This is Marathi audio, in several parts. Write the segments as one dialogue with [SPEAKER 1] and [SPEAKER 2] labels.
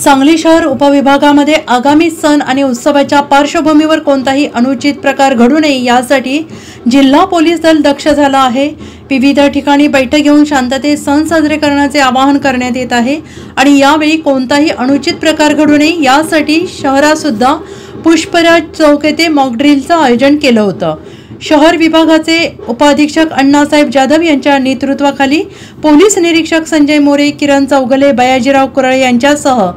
[SPEAKER 1] सांगली शहर उपविभागामध्ये आगामी सण आणि उत्सवाच्या पार्श्वभूमीवर कोणताही अनुचित प्रकार घडू नये यासाठी जिल्हा पोलीस दल दक्ष झाला आहे। विविध ठिकाणी बैठक घेऊन शांततेत सण साजरे करण्याचे आवाहन करण्यात येत आहे आणि यावेळी कोणताही अनुचित प्रकार घडू नये यासाठी शहरात सुद्धा पुष्पराज चौक येथे मॉक ड्रिलचं आयोजन केलं होतं। शहर विभागाचे उपाधीक्षक अण्णासाहेब जाधव यांच्या नेतृत्वाखाली पोलीस निरीक्षक संजय मोरे, किरण चौगले, बयाजीराव कुरळे यांच्यासह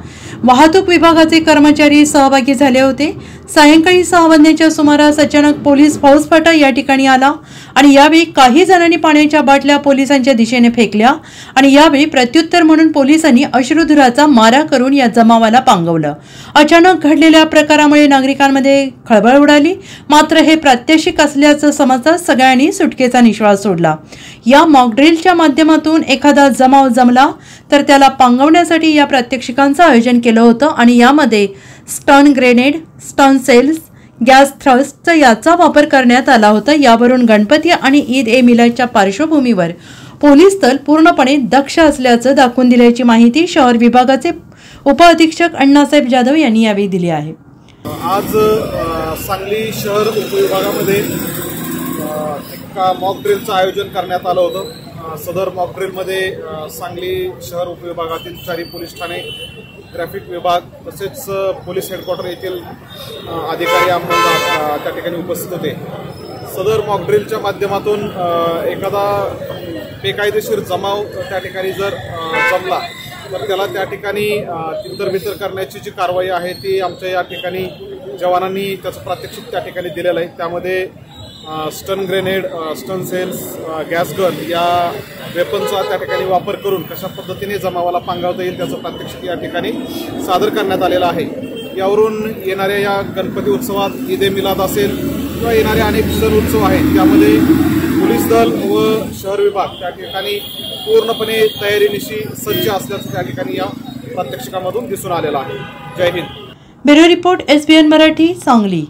[SPEAKER 1] वाहतूक विभागाचे कर्मचारी सहभागी झाले होते। सायंकाळी 6 वाजण्याच्या सुमारास अचानक पोलीस फौजफाटा या ठिकाणी आला आणि यावेळी काही जणांनी पाण्याच्या बाटल्या पोलिसांच्या दिशेने फेकल्या आणि यावेळी प्रत्युत्तर म्हणून पोलिसांनी अश्रुधुराचा मारा करून या जमावाला पांगवलं। अचानक घडलेल्या प्रकारामुळे नागरिकांमध्ये खळबळ उडाली, मात्र हे प्रात्यक्षिक असल्याचं समजताच सगळ्यांनी सुटकेचा निश्वास सोडला। या मॉक ड्रिलच्या माध्यमातून एखादा जमाव जमला तर त्याला पांगवण्यासाठी या प्रात्यक्षिकांचं आयोजन केलं होतं आणि यामध्ये स्टन ग्रेनेड, स्टन सेल्स, गॅस थ्रस्ट याचा वापर करण्यात आला होता। यावरून गणपती आणि ईद ए मिलादच्या पार्श्वभूमीवर पोलीस दल पूर्णपणे दक्ष असल्याचं दाखवून दिल्याची माहिती शहर विभागाचे उपअधीक्षक अण्णासाहेब जाधव यांनी यावेळी दिली आहे।
[SPEAKER 2] आज सांगली शहर उपविभागामध्ये एक मॉक ड्रिलचं आयोजन करण्यात आलं होतं। सदर मॉक ड्रिलमध्ये सांगली शहर उपविभागातील 4 पोलीस ठाणे, ट्रॅफिक विभाग तसेच पोलीस हेडक्वार्टर येथील अधिकारी अंमलदार त्या ठिकाणी उपस्थित होते। सदर मॉक ड्रिलच्या माध्यमातून एखादा बेकायदेशीर जमाव त्या ठिकाणी जर जमला तर त्याला त्या ठिकाणी तितर करण्याची जी कारवाई आहे ती आमच्या या ठिकाणी जवानांनी त्याचं प्रात्यक्षिक त्या ठिकाणी दिलेलं आहे। त्यामध्ये स्टन ग्रेनेड, स्टन सेल्स, गॅस गन या वेपनचा त्या ठिकाणी वापर करून कशा पद्धतीने जमावाला पांगवता येईल त्याचं प्रात्यक्षिक या ठिकाणी सादर करण्यात आलेलं आहे। यावरून येणाऱ्या या गणपती उत्सवात ईद ए मिलाद असेल किंवा येणारे अनेक सण उत्सव आहेत त्यामध्ये पोलीस दल व शहर विभाग त्या ठिकाणी पूर्णपणे तयारीनिशी सज्ज असल्याचं त्या ठिकाणी या प्रात्यक्षिकामधून दिसून आलेलं आहे। जय हिंद।
[SPEAKER 1] Bureau report SBN Marathi, Sangli.